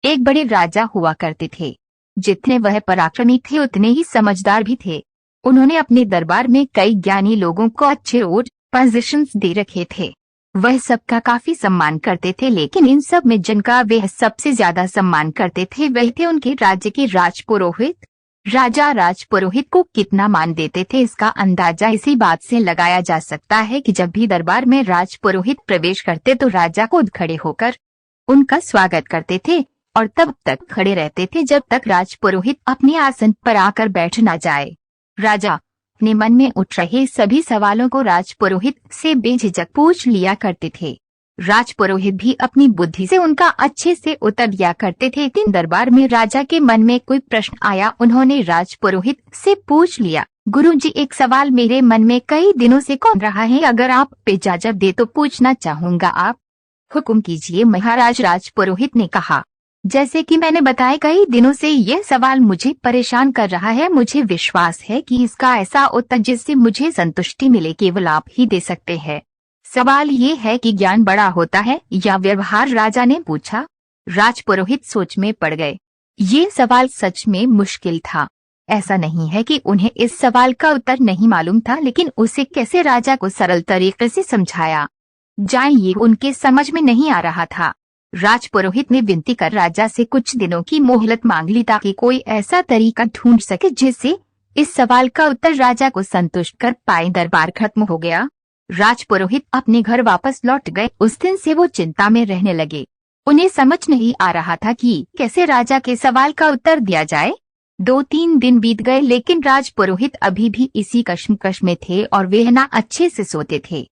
एक बड़े राजा हुआ करते थे। जितने वह पराक्रमी थे उतने ही समझदार भी थे। उन्होंने अपने दरबार में कई ज्ञानी लोगों को अच्छे पोजीशंस दे रखे थे। वह सबका काफी सम्मान करते थे, लेकिन इन सब में जिनका वे सबसे ज्यादा सम्मान करते थे वह थे उनके राज्य के राजपुरोहित। राजा राजपुरोहित को कितना मान देते थे इसका अंदाजा इसी बात से लगाया जा सकता है कि जब भी दरबार में राजपुरोहित प्रवेश करते तो राजा खुद खड़े होकर उनका स्वागत करते थे और तब तक खड़े रहते थे जब तक राजपुरोहित अपने आसन पर आकर बैठ न जाए। राजा अपने मन में उठ रहे सभी सवालों को राजपुरोहित से बेझिझक पूछ लिया करते थे। राजपुरोहित भी अपनी बुद्धि से उनका अच्छे से उत्तर दिया करते थे। दिन दरबार में राजा के मन में कोई प्रश्न आया, उन्होंने राजपुरोहित से पूछ लिया, गुरुजी एक सवाल मेरे मन में कई दिनों से कौन रहा है, अगर आप इजाजत दे तो पूछना चाहूंगा। आप हुक्म कीजिए महाराज, राजपुरोहित ने कहा। जैसे कि मैंने बताया कई दिनों से यह सवाल मुझे परेशान कर रहा है। मुझे विश्वास है कि इसका ऐसा उत्तर जिससे मुझे संतुष्टि मिले केवल आप ही दे सकते हैं। सवाल ये है कि ज्ञान बड़ा होता है या व्यवहार, राजा ने पूछा। राजपुरोहित सोच में पड़ गए। ये सवाल सच में मुश्किल था। ऐसा नहीं है कि उन्हें इस सवाल का उत्तर नहीं मालूम था, लेकिन उसे कैसे राजा को सरल तरीके से समझाया जाए ये उनके समझ में नहीं आ रहा था। राजपुरोहित ने विनती कर राजा से कुछ दिनों की मोहलत मांग ली ताकि कोई ऐसा तरीका ढूंढ सके जिससे इस सवाल का उत्तर राजा को संतुष्ट कर पाए। दरबार खत्म हो गया। राजपुरोहित अपने घर वापस लौट गए। उस दिन से वो चिंता में रहने लगे। उन्हें समझ नहीं आ रहा था कि कैसे राजा के सवाल का उत्तर दिया जाए। 2-3 दिन बीत गए, लेकिन राजपुरोहित अभी भी इसी कश्मकश में थे और वे न अच्छे से सोते थे,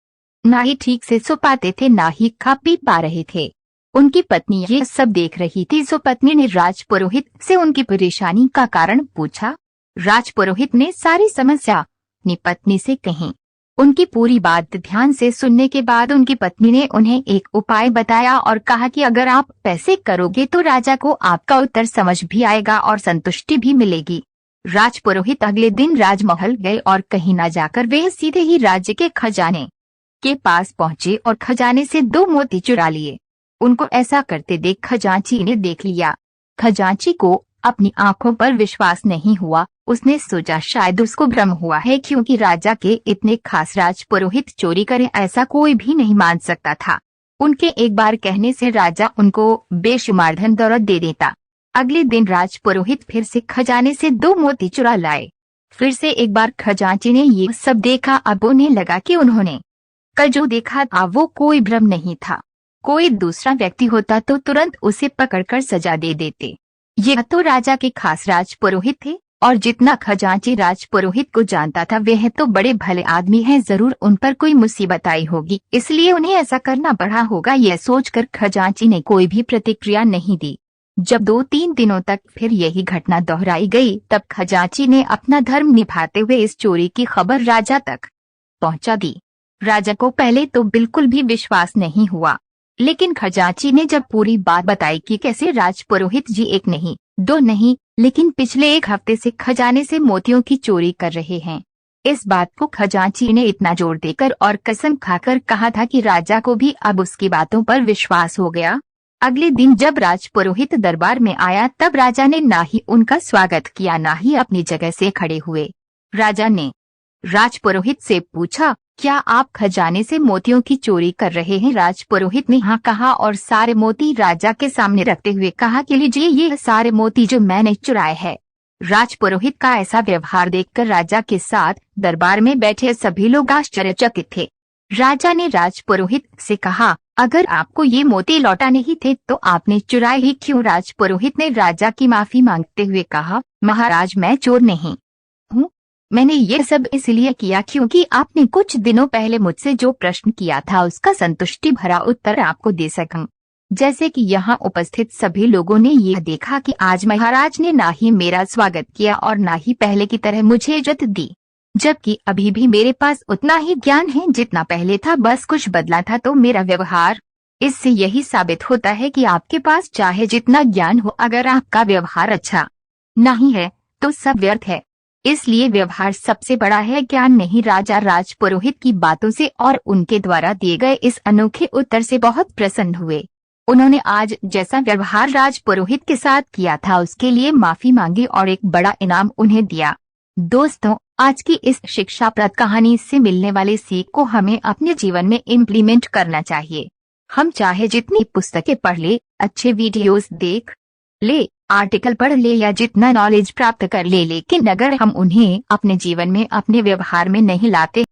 न ही ठीक से सो पाते थे, न ही खा पी पा रहे थे। उनकी पत्नी ये सब देख रही थी। सो पत्नी ने राजपुरोहित से उनकी परेशानी का कारण पूछा। राजपुरोहित ने सारी समस्या अपनी पत्नी से कही। उनकी पूरी बात ध्यान से सुनने के बाद उनकी पत्नी ने उन्हें एक उपाय बताया और कहा कि अगर आप पैसे करोगे तो राजा को आपका उत्तर समझ भी आएगा और संतुष्टि भी मिलेगी। राजपुरोहित अगले दिन राजमहल गए और कहीं न जाकर वे सीधे ही राज्य के खजाने के पास पहुंचे और खजाने से 2 मोती चुरा लिए। उनको ऐसा करते देख खजांची ने देख लिया। खजांची को अपनी आंखों पर विश्वास नहीं हुआ। उसने सोचा शायद उसको भ्रम हुआ है, क्योंकि राजा के इतने खास राजपुरोहित चोरी करें ऐसा कोई भी नहीं मान सकता था। उनके एक बार कहने से राजा उनको बेशुमार धन दौलत दे देता। अगले दिन राजपुरोहित फिर से खजाने से 2 मोती चुरा लाए। फिर से एक बार खजांची ने ये सब देखा। अब उन्हें लगा कि उन्होंने कल जो देखा था वो कोई भ्रम नहीं था। कोई दूसरा व्यक्ति होता तो तुरंत उसे पकड़कर सजा दे देते। ये तो राजा के खास राजपुरोहित थे और जितना खजांची राजपुरोहित को जानता था वह तो बड़े भले आदमी हैं, जरूर उन पर कोई मुसीबत आई होगी, इसलिए उन्हें ऐसा करना पड़ा होगा। यह सोचकर खजांची ने कोई भी प्रतिक्रिया नहीं दी। जब 2-3 दिनों तक फिर यही घटना दोहराई गई, तब खजांची ने अपना धर्म निभाते हुए इस चोरी की खबर राजा तक पहुंचा दी। राजा को पहले तो बिल्कुल भी विश्वास नहीं हुआ, लेकिन खजांची ने जब पूरी बात बताई कि कैसे राजपुरोहित जी 1 नहीं 2 नहीं लेकिन पिछले 1 हफ्ते से खजाने से मोतियों की चोरी कर रहे हैं, इस बात को खजांची ने इतना जोर देकर और कसम खाकर कहा था कि राजा को भी अब उसकी बातों पर विश्वास हो गया। अगले दिन जब राजपुरोहित दरबार में आया तब राजा ने ना ही उनका स्वागत किया, ना ही अपनी जगह से खड़े हुए। राजा ने राजपुरोहित से पूछा, क्या आप खजाने से मोतियों की चोरी कर रहे हैं? राजपुरोहित ने हाँ कहा और सारे मोती राजा के सामने रखते हुए कहा कि लीजिए ये सारे मोती जो मैंने चुराए हैं। राजपुरोहित का ऐसा व्यवहार देखकर राजा के साथ दरबार में बैठे सभी लोग आश्चर्यचकित थे। राजा ने राजपुरोहित से कहा, अगर आपको ये मोती लौटाने ही थे तो आपने चुराए ही क्यों? राजपुरोहित ने राजा की माफी मांगते हुए कहा, महाराज मैं चोर नहीं हूँ, मैंने ये सब इसलिए किया क्योंकि आपने कुछ दिनों पहले मुझसे जो प्रश्न किया था उसका संतुष्टि भरा उत्तर आपको दे सकूं। जैसे कि यहाँ उपस्थित सभी लोगों ने यह देखा कि आज महाराज ने ना ही मेरा स्वागत किया और ना ही पहले की तरह मुझे इज्जत दी, जबकि अभी भी मेरे पास उतना ही ज्ञान है जितना पहले था, बस कुछ बदला था तो मेरा व्यवहार। इससे यही साबित होता है कि आपके पास चाहे जितना ज्ञान हो, अगर आपका व्यवहार अच्छा नहीं है तो सब व्यर्थ है। इसलिए व्यवहार सबसे बड़ा है, ज्ञान नहीं। राजा राजपुरोहित की बातों से और उनके द्वारा दिए गए इस अनोखे उत्तर से बहुत प्रसन्न हुए। उन्होंने आज जैसा व्यवहार राज पुरोहित के साथ किया था उसके लिए माफी मांगी और एक बड़ा इनाम उन्हें दिया। दोस्तों, आज की इस शिक्षाप्रद कहानी से मिलने वाली सीख को हमें अपने जीवन में इम्प्लीमेंट करना चाहिए। हम चाहे जितनी पुस्तकें पढ़ ले, अच्छे वीडियोस देख ले, आर्टिकल पढ़ ले या जितना नॉलेज प्राप्त कर ले, लेकिन अगर हम उन्हें अपने जीवन में, अपने व्यवहार में नहीं लाते